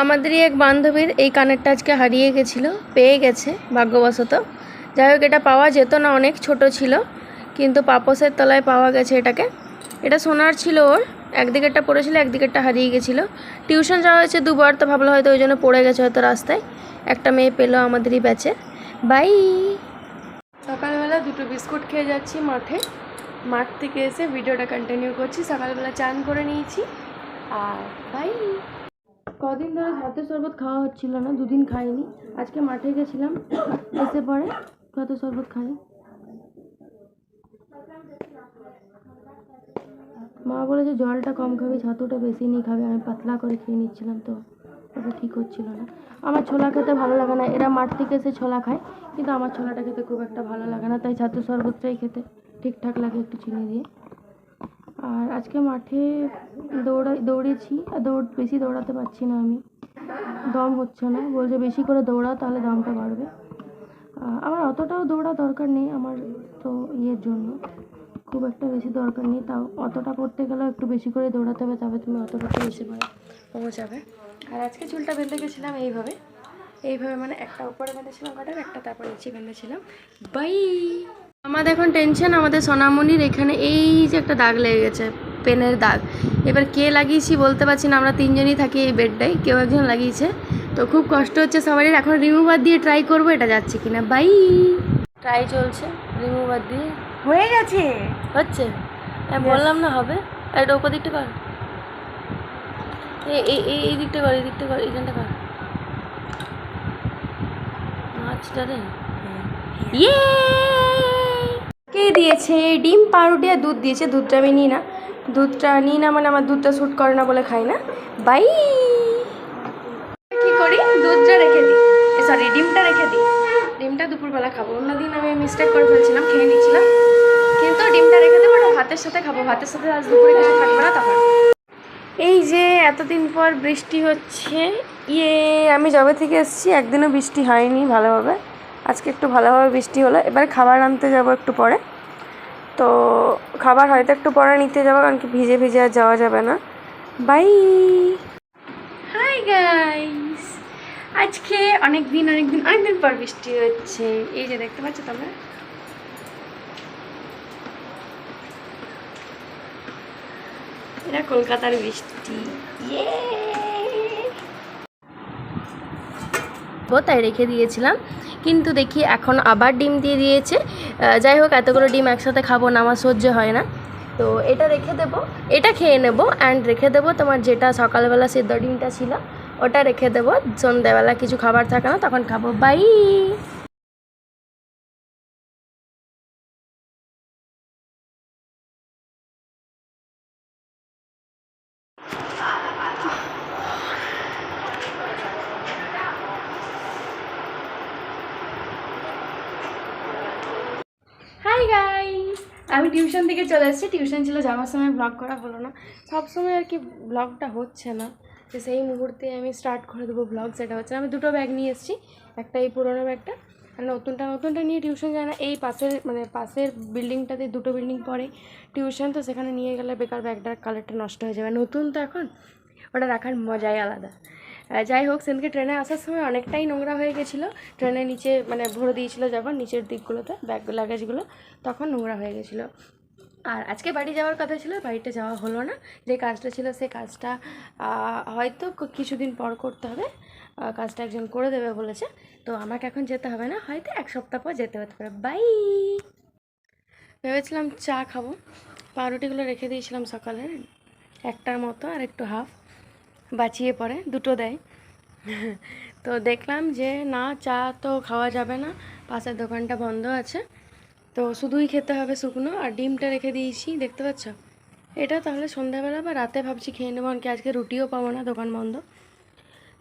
আমাদেরই এক বান্ধবীর এই কানেরটা আজকে হারিয়ে গেছিলো, পেয়ে গেছে ভাগ্যবশত। যাই হোক, এটা পাওয়া যেত না, অনেক ছোট ছিল, কিন্তু পাপোসের তলায় পাওয়া গেছে এটাকে। এটা সোনার ছিল ওর, একদিকেরটা পড়েছিল, একদিকেরটা হারিয়ে গেছিলো। টিউশন যাওয়া হয়েছে দুবার, তো ভাবলো হয়তো ওই জন্য পড়ে গেছে হয়তো রাস্তায়। একটা মেয়ে পেলো আমাদেরই ব্যাচে। বাই। সকালবেলা দুটো বিস্কুট খেয়ে যাচ্ছি মাঠে। মাঠ থেকে এসে ভিডিওটা কন্টিনিউ করছি। সকালবেলা চান করে নিয়েছি আর বাই। কদিন ধরে ভাতের শরবত খাওয়া হচ্ছিল না, দুদিন খাইনি। আজকে মাঠে গেছিলাম, এসে পরে ভাতের শরবত খাই। মা বলেছে জলটা কম খাবি, ছাতুটা বেশি নিয়ে খাবে। আমি পাতলা করে খেয়ে নিচ্ছিলাম, তো ওটা ঠিক হচ্ছিল না। আমার ছোলা খেতে ভালো লাগে না, এরা মাঠ থেকে এসে ছোলা খায়, কিন্তু আমার ছোলাটা খেতে খুব একটা ভালো লাগে না, তাই ছাতুর শরবতটাই খেতে ঠিকঠাক লাগে একটু চিনি দিয়ে। আর আজকে মাঠে দৌড়েছি, আর বেশি দৌড়াতে পারছি না, আমি দম হচ্ছে না। বলছে বেশি করে দৌড়াও, তাহলে দমটা বাড়বে। আমার অতটাও দৌড়া দরকার নেই, আমার তো ইয়ের জন্য খুব একটা বেশি দরকার নেই। তাও অতটা করতে গেলেও একটু বেশি করে দৌড়াতে হবে, তবে তুমি অতটা বেশি করে পৌঁছাবে। আর আজকে চুলটা বেঁধে গেছিলাম এইভাবে মানে একটা উপরে বেঁধেছিলাম কাটার, একটা তারপর নিচে বেঁধেছিলাম। বাই। আমাদের এখন টেনশন, আমাদের সোনামণির এখানে এই যে একটা দাগ লেগে গেছে, পেনের দাগ। এবার কে লাগিয়েছি বলতে পারছি না, আমরা তিনজনই থাকি এই বেডটায়, কেউ একজন লাগিয়েছে। তো খুব কষ্ট হচ্ছে সবারই। এখন রিমুভার দিয়ে ট্রাই করবো এটা যাচ্ছে কিনা। বাই। ট্রাই চলছে রিমুভার দিয়ে। হয়ে গেছে, হচ্ছে, বললাম না হবে। এটা উপর দিকটা কর, এই দিকটা কর, এই দিকটা কর, এইখানটা কর। মাছটা রে, ইয়ে কে দিয়েছে? ডিম, পাউরুটি আর দুধ দিয়েছে। দুধটা আমি নিই না, মানে আমার দুধটা শ্যুট করে না বলে খাই না। বাই। কি করি, দুধটা রেখে দিই, সরি ডিমটা রেখে দিই। ডিমটা দুপুরবেলা খাবো। অন্যদিন আমি মিস্টেক করে ফেলছিলাম, খেয়ে নিচ্ছিলাম, কিন্তু ডিমটা রেখে দেবো, ওটা ভাতের সাথে খাবো। ভাতের সাথে আজ দুপুরে কিছু থাকবে না তখন। এই যে এতদিন পর বৃষ্টি হচ্ছে, আমি যবে থেকে এসেছি একদিনও বৃষ্টি হয়নি ভালোভাবে। আজকে একটু ভালোভাবে বৃষ্টি হলো। এবার খাবার আনতে যাব একটু পরে, তো খাবার হয়তো একটু পরে নিতে যাবো, কারণ কি ভিজে ভিজে আর যাওয়া যাবে না। বাই। হাই গাইস, আজকে অনেকদিন পর বৃষ্টি হচ্ছে। এই যে দেখতে পাচ্ছ তোমরা, এটা কলকাতার বৃষ্টি। তাই রেখে দিয়েছিলাম, কিন্তু দেখি এখন আবার ডিম দিয়ে দিয়েছে। যাই হোক, এতগুলো ডিম একসাথে খাবো না, আমার সহ্য হয় না। তো এটা রেখে দেবো, এটা খেয়ে নেবো। অ্যান্ড রেখে দেবো তোমার যেটা সকালবেলা সিদ্ধ ডিমটা ছিল, ওটা রেখে দেবো। সন্ধ্যাবেলা কিছু খাবার থাকে না, তখন খাবো। বাই। হাই গাইস, আমি টিউশন থেকে চলে এসেছি। টিউশন ছিল, যাওয়ার সময় ব্লগ করা হলো না। সবসময় আর কি ব্লগটা হচ্ছে না, তো সেই মুহূর্তে আমি স্টার্ট করে দেবো ব্লগ, সেটা হচ্ছে আমি দুটো ব্যাগ নিয়ে এসেছি। একটা এই পুরোনো ব্যাগটা, আর নতুনটা নিয়ে টিউশন যায় না। এই পাশের বিল্ডিংটাতে, দুটো বিল্ডিং পরে টিউশন, তো সেখানে নিয়ে গেলে বেকার ব্যাগটার কালারটা নষ্ট হয়ে যাবে। নতুন তো এখন, ওটা রাখার মজাই আলাদা। যাই হোক, সেদিনকে ট্রেনে আসার সময় অনেকটাই নোংরা হয়ে গেছিলো। ট্রেনের নিচে মানে ভরে দিয়েছিলো যখন নিচের দিকগুলোতে ব্যাগ লাগেজগুলো, তখন নোংরা হয়ে গেছিলো। আর আজকে বাড়ি যাওয়ার কথা ছিল, বাড়িতে যাওয়া হলো না। যে কাজটা ছিল সেই কাজটা হয়তো কিছুদিন পর করতে হবে। কাজটা একজন করে দেবে বলেছে, তো আমাকে এখন যেতে হবে না, হয়তো এক সপ্তাহ পর যেতে হতে পারে। বাই। ভেবেছিলাম চা খাবো, পাউরুটিগুলো রেখে দিয়েছিলাম সকালে, একটার মতো আর একটু হাফ বাঁচিয়ে পরে দুটো দেয়। তো দেখলাম যে না, চা তো খাওয়া যাবে না, পাশের দোকানটা বন্ধ আছে, তো শুধুই খেতে হবে শুকনো। আর ডিমটা রেখে দিয়েছি, দেখতে পাচ্ছ। এটা তাহলে সন্ধ্যাবেলা বা রাতে ভাবছি খেয়ে নেবো, কারণ কি আজকে রুটিও পাবো না, দোকান বন্ধ।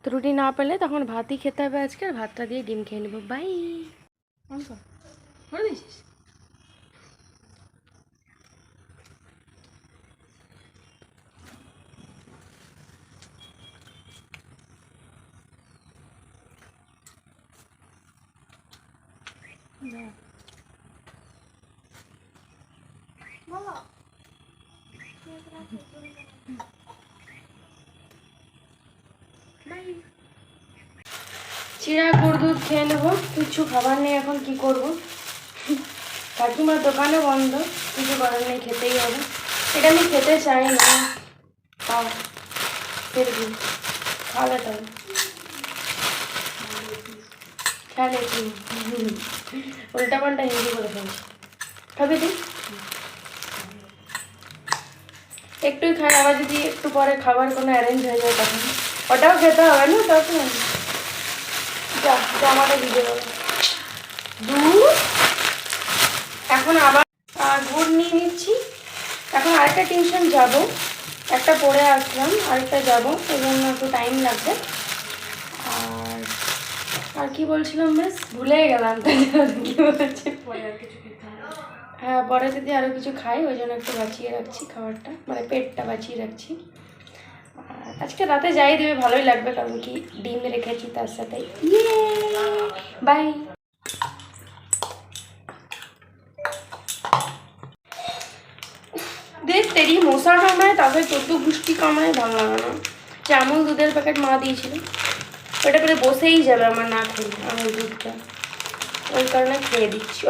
তো রুটি না পেলে তখন ভাতই খেতে হবে আজকে, আর ভাতটা দিয়ে ডিম খেয়ে নেবো। বাই। করে দিয়েছিস? বলো। বাই। চিড়া গুড় দুধ খেয়ে নেবো, কিছু খাবার নেই এখন, কি করব। কাকিমার দোকানে বন্ধ, কিছু করার নেই, খেতেই হবে। এটা আমি খেতে চাই না, তাও ফের দিন খাওয়ালে তবে খেলে কি উল্টা পাল্টা হিন্দি করে ফেলছি। খাবি তুই? একটুই খাই, আবার যদি একটু পরে খাবার কোনো অ্যারেঞ্জ হয়ে যায় তখন ওটাও খেতে হবে না, তখন জামাটা ভিজে যাবে। দুধ এখন আবার গুড় নিয়ে নিচ্ছি। এখন আরেকটা টিউশন যাব, একটা পড়ে আসলাম, আরেকটা যাব, এই জন্য একটু টাইম লাগবে। আর আর কি বলছিলাম, বেশ ভুলে গেলাম। কি বলছি, হ্যাঁ পরে যদি আরও কিছু খাই ওই জন্য একটু বাঁচিয়ে রাখছি খাবারটা, মানে পেটটা বাঁচিয়ে রাখছি। আর আজকে রাতে যাই দেবে, ভালোই লাগবে, কারণ কি ডিম রেখেছি তার সাথে। বাই। দেখ তেরি মশা কামায়, তারপরে চোদ্দ গুষ্টি কামায়, ভালো লাগে না। যে আমুল দুধের প্যাকেট মা দিয়েছিল, ওটা পেলে বসেই যাবে আমার না খেলে আমুল দুধটা, ওই কারণে খেয়ে দিচ্ছি,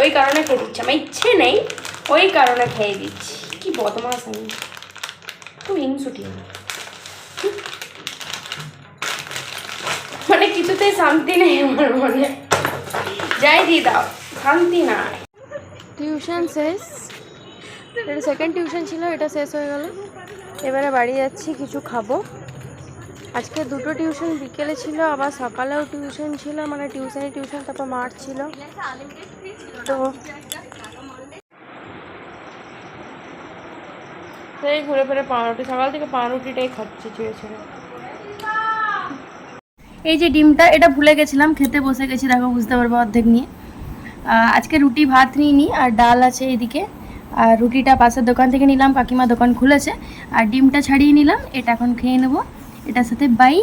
আমার ইচ্ছে নেই, ওই কারণে খেয়ে দিচ্ছি। কি বদমাস আমি, খুব হিংসুটি আমি, মানে কিছুতেই শান্তি নেই আমার মনে, যাই দিয়ে দাও শান্তি নাই। টিউশন শেষ, এটা সেকেন্ড টিউশন ছিল, এটা শেষ হয়ে গেল। এবারে বাড়ি যাচ্ছি, কিছু খাবো। আজকে দুটো টিউশন বিকেলে ছিল, আবার সকালেও টিউশন ছিল, মানে টিউশন তারপর মাঠ ছিল। তো সেই ঘুরে ফিরে পাউরুটি, সকাল থেকে পাউরুটিটাই খাচ্ছি চেয়ে ছেড়ে। এই যে ডিমটা, এটা ভুলে গেছিলাম, খেতে বসে গেছি, দেখো বুঝতে পারবো অর্ধেক নিয়ে। আজকে রুটি ভাত নিইনি, আর ডাল আছে এদিকে, আর রুটিটা পাশের দোকান থেকে নিলাম, কাকিমা দোকান খুলেছে, আর ডিমটা ছাড়িয়ে নিলাম, এটা এখন খেয়ে নেবো। এটার সাথে বাই।